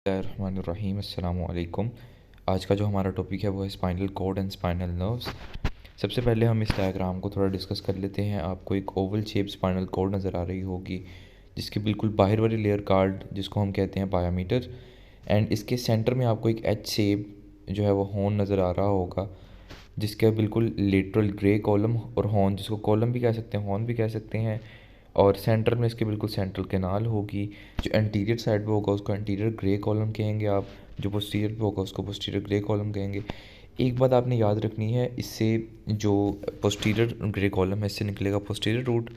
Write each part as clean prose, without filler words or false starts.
बिस्मिल्लाहिर्रहमानिर्रहीम अस्सलामुअलैकुम। आज का जो हमारा टॉपिक है वो है spinal cord and spinal nerves. सबसे पहले हम इस डायग्राम को थोड़ा डिस्कस कर लेते हैं। आपको एक ओवल शेप स्पाइनल कॉर्ड नज़र आ रही होगी जिसके बिल्कुल बाहर वाली लेयर कार्ड जिसको हम कहते हैं पायामीटर, एंड इसके सेंटर में आपको एक एच शेप जो है वो हॉर्न नज़र आ रहा होगा जिसके बिल्कुल लेटरल ग्रे कॉलम और हॉर्न, जिसको कॉलम भी कह सकते हैं हॉर्न भी कह सकते हैं, और सेंटर में इसके बिल्कुल सेंट्रल कैनाल होगी। जो एंटीरियर साइड पे होगा उसको एंटीरियर ग्रे कॉलम कहेंगे आप, जो पोस्टीरियर पे होगा उसको पोस्टीरियर ग्रे कॉलम कहेंगे। एक बात आपने याद रखनी है, इससे जो पोस्टीरियर ग्रे कॉलम है इससे निकलेगा पोस्टीरियर रूट,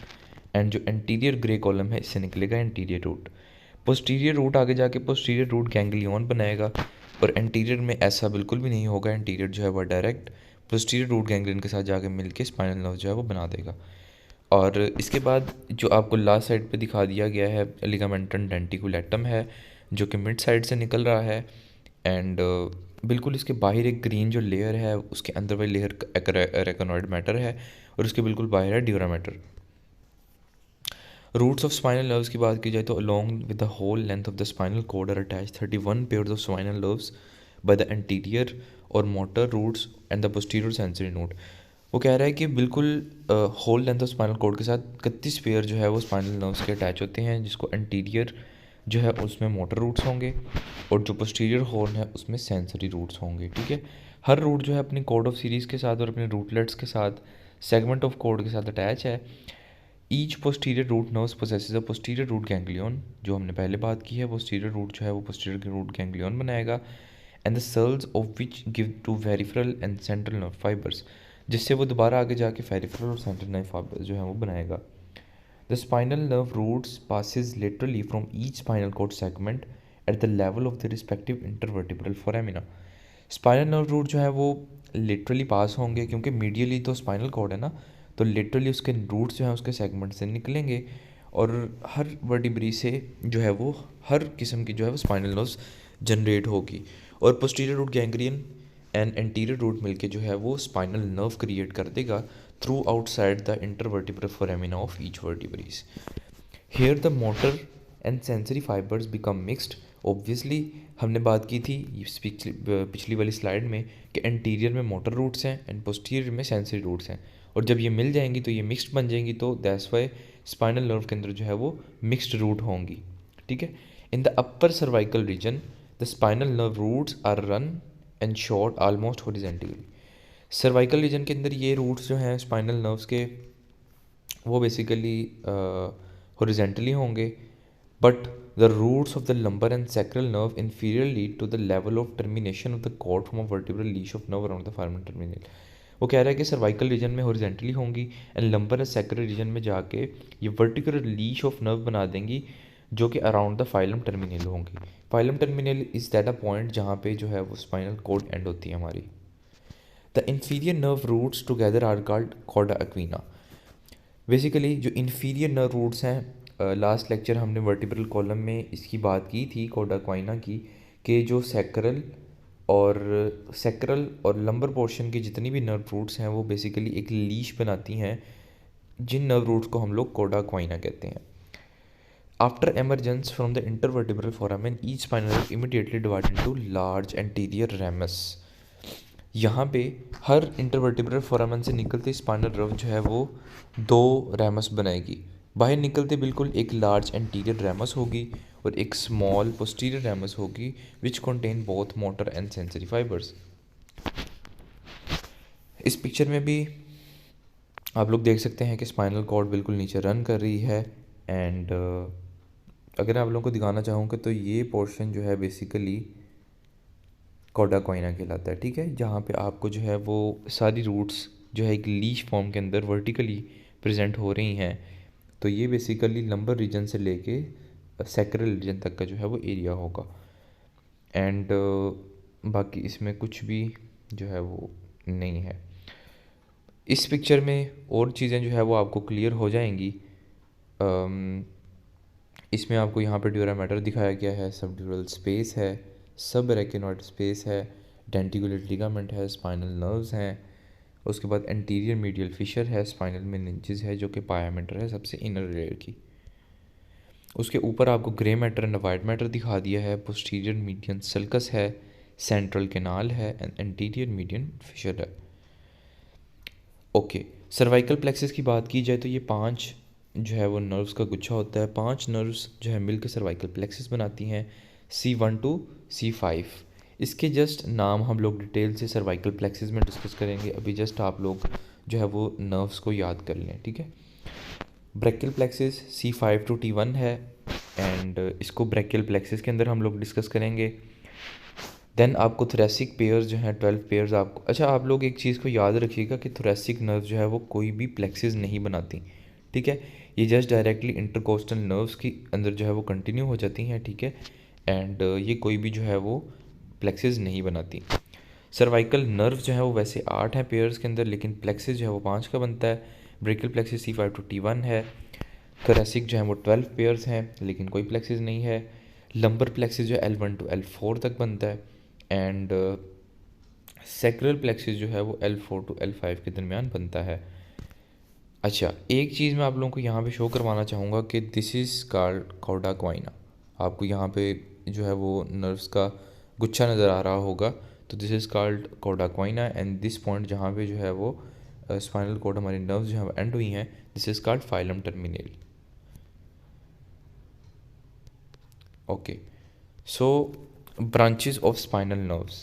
एंड जो एंटीरियर ग्रे कॉलम है इससे निकलेगा एंटीरियर रूट। पोस्टीरियर रूट आगे जाके पोस्टीरियर रूट गैंग्लियन बनाएगा, और एंटीरियर में ऐसा बिल्कुल भी नहीं होगा। एंटीरियर जो है वो डायरेक्ट पोस्टीरियर रूट गैंग्लियन के साथ जाके मिलके स्पाइनल नर्व जो है वो बना देगा। और इसके बाद जो आपको लास्ट साइड पे दिखा दिया गया है लिगामेंटम डेंटिकुलेटम है, जो कि मिड साइड से निकल रहा है, एंड बिल्कुल इसके बाहर एक ग्रीन जो लेयर है उसके अंदर वाली लेयर एरेकनॉइड मैटर है, और उसके बिल्कुल बाहर है dura mater. Roots of spinal nerves की बात की जाए तो along with the whole length of the spinal cord are attach 31 pairs of spinal nerves by the anterior और motor roots and the posterior sensory node. वो कह रहा है कि बिल्कुल whole length of spinal cord के साथ 31 पेयर जो है वो स्पाइनल नर्व्स के अटैच होते हैं, जिसको एंटीरियर जो है उसमें मोटर रूट्स होंगे और जो पोस्टीरियर हॉर्न है उसमें सेंसरी रूट्स होंगे। ठीक है, हर रूट जो है अपनी कॉर्ड ऑफ सीरीज़ के साथ और अपने रूटलेट्स के साथ सेगमेंट ऑफ कॉर्ड के साथ अटैच है। Each posterior root nerves possesses a posterior root ganglion, जो हमने पहले बात की है पोस्टीरियर रूट जो है वो पोस्टीरियर रूट गैंग्लियन बनाएगा, and the cells of which give to peripheral and central nerve fibres, जिससे वो दोबारा आगे जाके फेरिफरल और सेंट्रल नर्व फाइबर्स जो है वो बनाएगा। The spinal nerve roots passes literally from each spinal cord segment at the level of the respective intervertebral foramina. Spinal nerve root जो है वो लिटरली पास होंगे क्योंकि मीडियली तो स्पाइनल कॉर्ड है ना, तो लिटरली उसके रूट्स जो हैं उसके सेगमेंट से निकलेंगे, और हर वर्टिब्री से जो है वो हर किस्म की जो है वो स्पाइनल नर्व्स जनरेट होगी, और posterior root ganglion and anterior root मिलके जो है वो स्पाइनल नर्व क्रिएट कर देगा through outside the intervertebral foramina of each vertebrae. Here the motor and sensory fibres become mixed. Obviously हमने बात की थी पिछली वाली स्लाइड में कि एंटीरियर में मोटर रूट्स हैं एंड पोस्टीरियर में सेंसरी रूट्स हैं, और जब ये मिल जाएंगी तो ये मिक्स्ड बन जाएंगी, तो दैट्स वाई स्पाइनल नर्व के अंदर जो है वो मिक्स्ड रूट होंगी। ठीक है, in the upper cervical region the spinal nerve roots are run and short almost horizontally. Cervical region के अंदर ये रूट्स जो हैं स्पाइनल नर्व्स के वो बेसिकली हॉरिजेंटली होंगे, but the roots of the lumbar and sacral nerve inferior lead to the level of termination of the cord from a vertebral leash of nerve around the foramen terminal. वो कह रहा है कि cervical region में horizontally होंगी and lumbar and sacral region में जाके ये वर्टिकुलर लीश ऑफ नर्व बना देंगी जो कि अराउंड द फाइलम टर्मिनल होंगी। Phylum terminal is that a point जहाँ पे जो है वो स्पाइनल कॉर्ड एंड होती है हमारी। The inferior nerve roots together are called cauda equina। Basically जो इन्फीरियर नर्व रूट्स हैं, लास्ट लेक्चर हमने वर्टिब्रल कॉलम में इसकी बात की थी कॉडा क्वाइना की, कि जो सैक्रल और लंबर पोर्शन की जितनी भी नर्व रूट्स हैं वो बेसिकली एक लीश बनाती हैं, जिन नर्व रूट्स को हम लोग कॉडा क्वाइना कहते हैं। After emergence from the intervertebral foramen each spinal immediately divide into large anterior ramus. यहाँ पे हर इंटरवर्टिब्रल फोरामेन से निकलते स्पाइनल नर्व जो है वो दो रैमस बनाएगी। बाहर निकलते बिल्कुल एक लार्ज एंटीरियर रैमस होगी और एक स्मॉल पोस्टीरियर रैमस होगी which contain both motor and sensory fibres. इस पिक्चर में भी आप लोग देख सकते हैं कि स्पाइनल कॉर्ड बिल्कुल नीचे रन कर रही है, एंड अगर आप लोगों को दिखाना चाहूँगा तो ये पोर्शन जो है बेसिकली कॉडा कोइना कहलाता है। ठीक है, जहाँ पे आपको जो है वो सारी रूट्स जो है एक लीश फॉर्म के अंदर वर्टिकली प्रेजेंट हो रही हैं, तो ये बेसिकली लंबर रीजन से लेके सैक्रल रीजन तक का जो है वो एरिया होगा, एंड बाकी इसमें कुछ भी जो है वो नहीं है। इस पिक्चर में और चीज़ें जो है वो आपको क्लियर हो जाएंगी। इसमें आपको यहाँ पे ड्यूरा मैटर दिखाया गया है, सब ड्यूरल स्पेस है, सब रेकिनॉइड स्पेस है, डेंटिकुलेट लिगामेंट है, स्पाइनल नर्व्स हैं, उसके बाद एंटीरियर मीडियल फिशर है, स्पाइनल मेनिंजेस है जो कि पायामेंटर है सबसे इनर लेयर की। उसके ऊपर आपको grey matter and white matter दिखा दिया है, पोस्टीरियर मीडियन सल्कस है, सेंट्रल कैनाल है एंड एंटीरियर मीडियन फिशर है। ओके, सर्वाइकल प्लेक्सिस की बात की जाए तो ये 5 जो है वो नर्व्स का गुच्छा होता है। 5 नर्व्स जो है मिलकर सर्वाइकल प्लेक्सिस बनाती हैं, C1 टू C5। इसके जस्ट नाम हम लोग डिटेल से सर्वाइकल प्लेक्सिस में डिस्कस करेंगे, अभी जस्ट आप लोग जो है वो नर्व्स को याद कर लें, ठीक है। Brachial plexus C5 to T1 है एंड इसको ब्रैकियल प्लेक्सिस के अंदर हम लोग डिस्कस करेंगे। देन आपको थोरेसिक पेयर्स जो हैं 12 पेयर्स आपको, अच्छा आप लोग एक चीज़ को याद रखिएगा कि थोरेसिक नर्व जो है वो कोई भी प्लेक्सिस नहीं बनाती, ठीक है। ये जस्ट डायरेक्टली इंटरकोस्टल नर्व्स की अंदर जो है वो कंटिन्यू हो जाती हैं, ठीक है। एंड ये कोई भी जो है वो प्लेक्सिस नहीं बनाती। सर्वाइकल नर्व जो है वो वैसे 8 हैं पेयर्स के अंदर, लेकिन प्लेक्सिस जो है वो 5 का बनता है। Brachial plexus C5 to T1 है। थोरेसिक जो है वो 12 पेयर्स हैं लेकिन कोई प्लेक्सिस नहीं है। लंबर प्लेक्सिस जो है L1 टू L4 तक बनता है एंड सैक्रल प्लेक्सिस जो है वो L4 टू L5 के दरमियान बनता है। अच्छा, एक चीज़ मैं आप लोगों को यहाँ पे शो करवाना चाहूँगा कि दिस इज़ कॉल्ड कॉर्डा क्वाइना। आपको यहाँ पे जो है वो नर्व्स का गुच्छा नज़र आ रहा होगा, तो this is called cauda equina and this point जहाँ पे जो है वो स्पाइनल कॉर्ड हमारी नर्व्स जो है एंड हुई हैं, this is called phylum terminal. Okay, so branches of spinal nerves,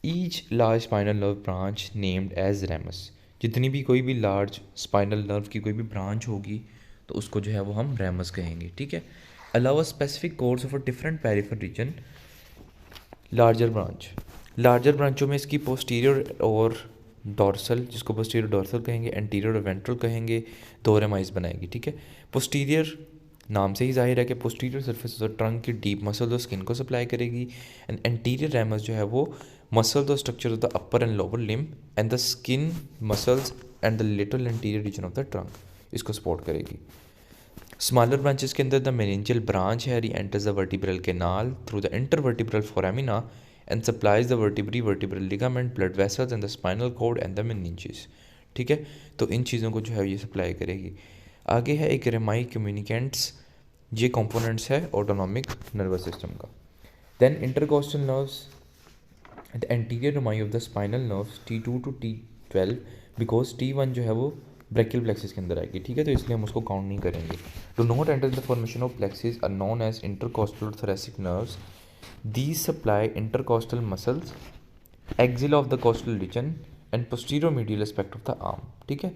each large spinal nerve branch named as ramus। जितनी भी कोई भी लार्ज स्पाइनल नर्व की कोई भी ब्रांच होगी तो उसको जो है वो हम रैमस कहेंगे, ठीक है। Allow a specific course of a different peripheral region larger branch. Larger ब्रांचों में इसकी पोस्टीरियर और डॉर्सल, जिसको पोस्टीरियर डॉर्सल कहेंगे, एंटीरियर और वेंट्रल कहेंगे, दो रेमाइज बनाएगी, ठीक है। पोस्टीरियर नाम से ही जाहिर है कि पोस्टीरियर सरफेस ऑफ ट्रंक की डीप मसल और स्किन को सप्लाई करेगी एंड एंटीरियर रेमस जो है वो मसल और structure of the upper and lower limb and the skin muscles and the little anterior reason of the trunk, इसको support करेगी। स्मॉलर ब्रांचेस के अंदर द मेनिंजियल ब्रांच है री enters the vertebral canal through the intervertebral foramina and supplies the vertebral ligament, blood vessels and the spinal cord and the meninges, ठीक है। तो इन चीज़ों को जो है ये सप्लाई करेगी। आगे है एक रेमाई कम्युनिकेंट्स, ये कंपोनेंट्स है ऑटोनॉमिक नर्वस सिस्टम का। Then intercostal nerves, the anterior rami of the spinal nerves T2 to T12 because T1 जो है वो ब्रैकियल प्लेक्सिस के अंदर आएगी, ठीक है, तो इसलिए हम उसको काउंट नहीं करेंगे। Do not enter the formation of plexus are known as intercostal thoracic nerves, these supply intercostal muscles, axil of the costal region and posterior medial aspect of the arm, ठीक है।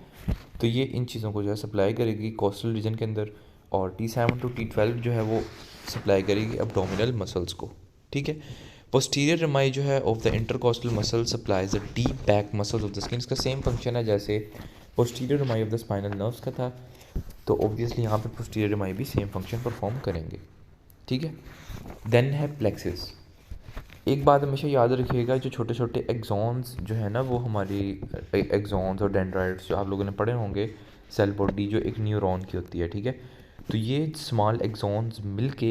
तो ये इन चीज़ों को जो है सप्लाई करेगी कोस्टल रीजन के अंदर, और T7 टू T12 जो है वो सप्लाई करेगी अब्डोमिनल मसल्स को, ठीक है। पोस्टीरियर रेमाई जो है of the intercostal muscle supplies the deep back muscles of the skin. इसका सेम फंक्शन है जैसे posterior रेमाई of the spinal nerves का था, तो ऑब्वियसली यहाँ पे पोस्टीरियर रेमाई भी सेम फंक्शन परफॉर्म करेंगे, ठीक है। देन है प्लेक्सिस। एक बात हमेशा याद रखिएगा, जो छोटे छोटे एक्सॉन्स जो है ना वो हमारी एक्सॉन्स और डेंड्राइट्स जो आप लोगों ने पढ़े होंगे, सेल बॉडी जो एक न्यूरॉन की होती है, ठीक है। तो ये स्मॉल एक्सॉन्स मिलके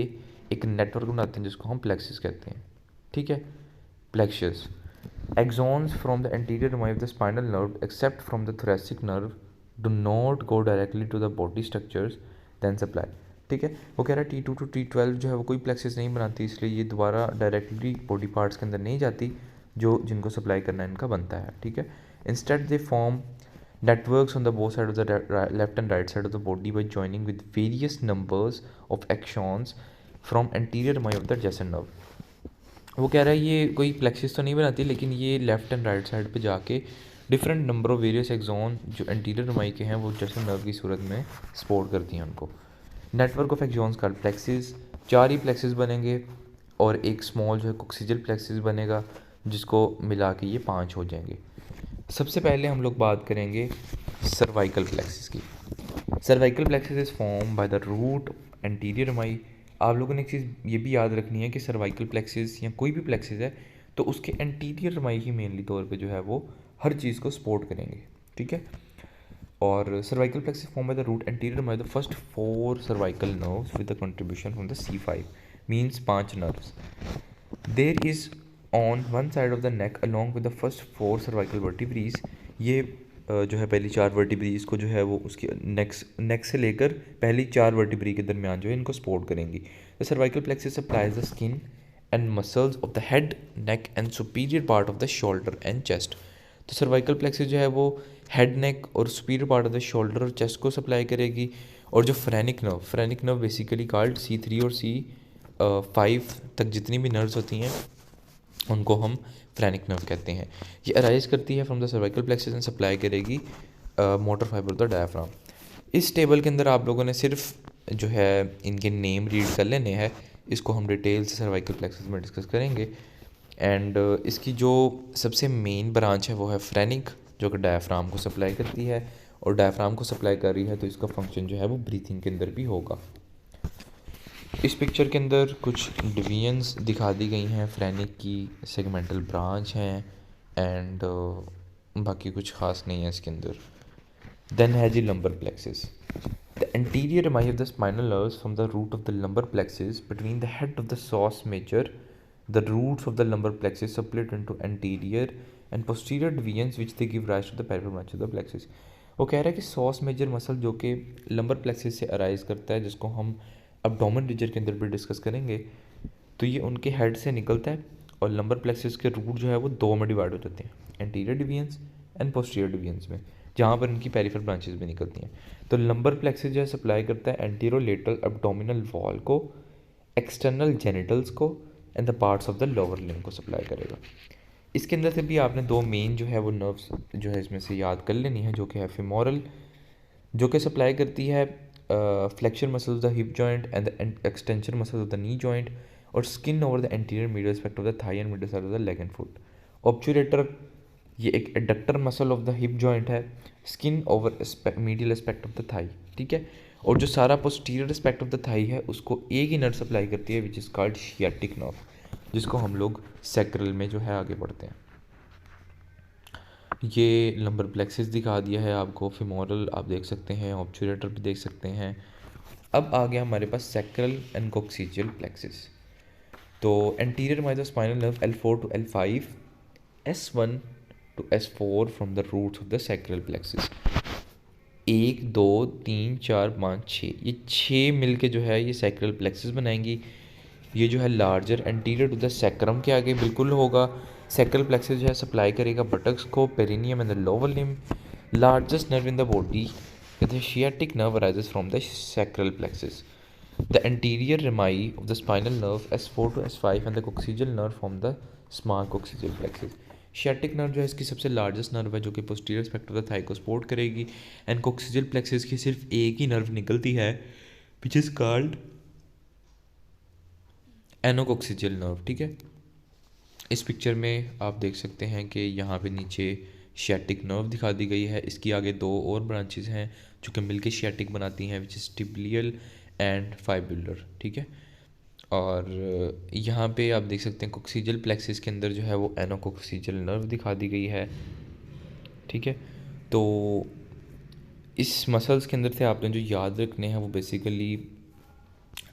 एक नेटवर्क बनाते हैं जिसको हम प्लेक्सिस कहते हैं, ठीक है। Plexus axons from the anterior rami of the spinal nerve except from the thoracic nerve do not go directly to the body structures then supply, ठीक है। वो कह रहा है T2 टू T12 जो है वो कोई प्लेक्सिस नहीं बनाती, इसलिए ये दोबारा डायरेक्टली बॉडी पार्ट्स के अंदर नहीं जाती, जो जिनको सप्लाई करना इनका बनता है, ठीक है। Instead they form networks on the both side of the left and right side of the body by joining with various numbers of axons from anterior myoid adjacent nerve। वो कह रहा है ये कोई प्लेक्सिस तो नहीं बनाती, लेकिन ये लेफ्ट एंड राइट साइड पे जाके different number of various axon जो एंटीरियर रमाई के हैं वो एडजेसेंट नर्व की सूरत में सपोर्ट करती हैं उनको। Network of axons called plexus, 4 ही प्लेक्सिस बनेंगे और एक स्मॉल जो है कोक्सीजल प्लेक्सिस बनेगा, जिसको मिला के ये 5 हो जाएंगे। सबसे पहले हम लोग बात करेंगे सर्वाइकल प्लेक्सिस की। Cervical plexus is form by the root anterior rami. आप लोगों ने एक चीज़ ये भी याद रखनी है कि सर्वाइकल प्लेक्सिस या कोई भी प्लेक्सिस है तो उसके एंटीरियर रमाई ही मेनली तौर पे जो है वो हर चीज़ को सपोर्ट करेंगे, ठीक है। और cervical plexus form by the root anterior rami the first 4 cervical nerves with the contribution from the C5 means 5 nerves. There is on one side of the neck along with the first 4 cervical vertebrae. ये जो है पहली 4 vertebrae इसको जो है वो उसकी नेक से लेकर पहली 4 वर्टिब्री के दरमियान जो है इनको सपोर्ट करेंगी। The cervical plexus supplies the skin and muscles of the head, neck and superior part of the shoulder and chest. तो सर्वाइकल प्लेक्सस जो है वो हेड, नेक और superior part of the shoulder और चेस्ट को सप्लाई करेगी। और जो phrenic nerve basically called C3 और C5 तक जितनी भी नर्व्स होती हैं उनको हम फ्रेनिक नर्व कहते हैं। ये अराइज करती है from the cervical plexus and supply करेगी मोटर फाइबर द डायफ्राम। इस टेबल के अंदर आप लोगों ने सिर्फ जो है इनके नेम रीड कर लेने हैं, इसको हम डिटेल से सर्वाइकल प्लेक्सस में डिस्कस करेंगे। एंड इसकी जो सबसे मेन ब्रांच है वो है फ्रेनिक, जो कि डायफ्राम को सप्लाई करती है, और डायफ्राम को सप्लाई कर रही है तो इसका फंक्शन जो है वो ब्रीथिंग के अंदर भी होगा। इस पिक्चर के अंदर कुछ डिवीजन्स दिखा दी गई हैं, फ्रेनिक की सेगमेंटल ब्रांच हैं एंड बाकी कुछ खास नहीं है इसके अंदर। देन है जी lumbar plexus. The anterior rami of the spinal nerves from the root of the lumbar plexus between the head of the psoas major, the roots of the lumbar plexus split into anterior and posterior divisions which they give rise to the peripheral branch of the plexus. वो कह रहा है कि sauce major muscle जो कि lumbar plexus से arise करता है, जिसको हम अब्डोमेन रीजन के अंदर भी डिस्कस करेंगे, तो ये उनके हेड से निकलता है और लंबर प्लेक्सिस के रूट जो है वो दो में डिवाइड हो जाते हैं, anterior divisions and posterior divisions में, जहाँ पर इनकी पेरिफेरल ब्रांचेस भी निकलती हैं। तो लंबर प्लेक्सिस जो है सप्लाई करता है एंटीरोलेटरल अब्डोमिनल वॉल को, एक्सटर्नल जेनिटल्स को and the parts of the lower limb को सप्लाई करेगा। इसके अंदर से भी आपने दो मेन जो है वो नर्व्स जो है इसमें से याद कर लेनी है, जो कि है फेमोरल, जो कि सप्लाई करती है flexor muscle of the hip joint and the extension muscle of the knee joint, और skin over the anterior medial aspect of the thigh and medial side of the leg and foot. Obturator ये एक adductor muscle of the hip joint है, skin over medial aspect of the thigh, ठीक है। और जो सारा posterior aspect of the thigh है उसको एक ही नर्व सप्लाई करती है, which is called sciatic nerve, जिसको हम लोग सैक्रल में जो है आगे बढ़ते हैं। ये लंबर प्लेक्सिस दिखा दिया है आपको, फेमोरल आप देख सकते हैं, ऑब्चुरेटर भी देख सकते हैं। अब आ गया हमारे पास सैक्रल एंड कॉक्सिजियल प्लेक्सिस। तो एंटीरियर माइज spinal nerve L4 to L5, S1 to S4 from the roots of the sacral plexus. 1 2 3 4 5 6, ये 6 मिल के जो है ये सैक्रल प्लेक्सिस बनाएंगी। ये जो है larger anterior to the sacrum के आगे बिल्कुल होगा। सैक्रल प्लेक्सिस जो है सप्लाई करेगा बटक्स को, perineum and the lower limb. Largest nerve in the body, the sciatic nerve arises from the sacral plexus. The anterior rami of the spinal nerve S4 to S5 and the coccygeal nerve from the small coccygeal plexus. Sciatic nerve जो है इसकी सबसे largest nerve है, जो कि posterior aspect of the thigh को support करेगी। And coccygeal plexus की सिर्फ एक ही नर्व निकलती है, विच इज़ कॉल्ड एनोकॉक्सिजियल नर्व, ठीक है। इस पिक्चर में आप देख सकते हैं कि यहाँ पे नीचे शियाटिक नर्व दिखा दी गई है। इसकी आगे दो और ब्रांचेस हैं जो कि मिलके शियाटिक बनाती हैं, विच इज़ टिबियल एंड फाइबुलर, ठीक है। और यहाँ पे आप देख सकते हैं कॉक्सिजियल प्लेक्सिस के अंदर जो है वो एनोकॉक्सिजियल नर्व दिखा दी गई है, ठीक है। तो इस मसल्स के अंदर से आपने जो याद रखने हैं वो बेसिकली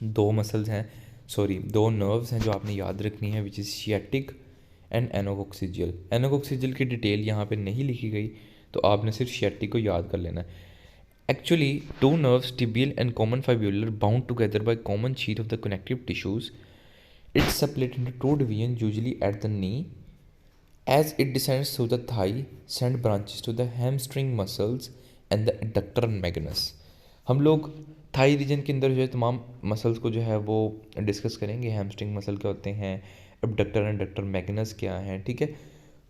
दो मसल्स हैं, दो नर्व्स हैं जो आपने याद रखनी है, विच इज़ शियाटिक एंड एनोकॉक्सिजियल। एनोकॉक्सिजियल की डिटेल यहाँ पे नहीं लिखी गई, तो आपने सिर्फ शियाटिक को याद कर लेना है। Actually two nerves, tibial and common fibular, bound together by common sheath of the connective tissues. It's split into two division usually at the knee. As it descends through the thigh, send branches to the hamstring muscles and the adductor magnus. हम लोग Thai reason के अंदर जो है तमाम muscles को जो है वो डिस्कस करेंगे। हैमस्ट्रिंग मसल क्या होते हैं, एबडक्टर एंड एडक्टर मैग्नस क्या हैं, ठीक है।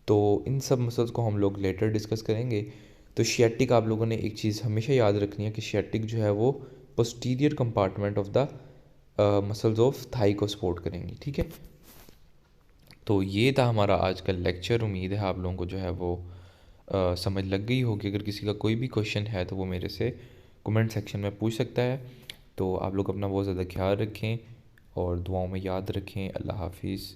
तो इन सब मसल्स को हम लोग लेटर डिस्कस करेंगे। तो शियाटिक आप लोगों ने एक चीज़ हमेशा याद रखनी है कि शियाटिक जो है वो posterior compartment of the muscles of thigh को सपोर्ट करेंगी, ठीक है। तो ये था हमारा आज का लेक्चर। उम्मीद है आप लोगों को जो है वो समझ लग गई होगी। अगर किसी का कोई भी क्वेश्चन है तो वो मेरे से कमेंट सेक्शन में पूछ सकता है। तो आप लोग अपना बहुत ज़्यादा ख्याल रखें और दुआओं में याद रखें। अल्लाह हाफिज़।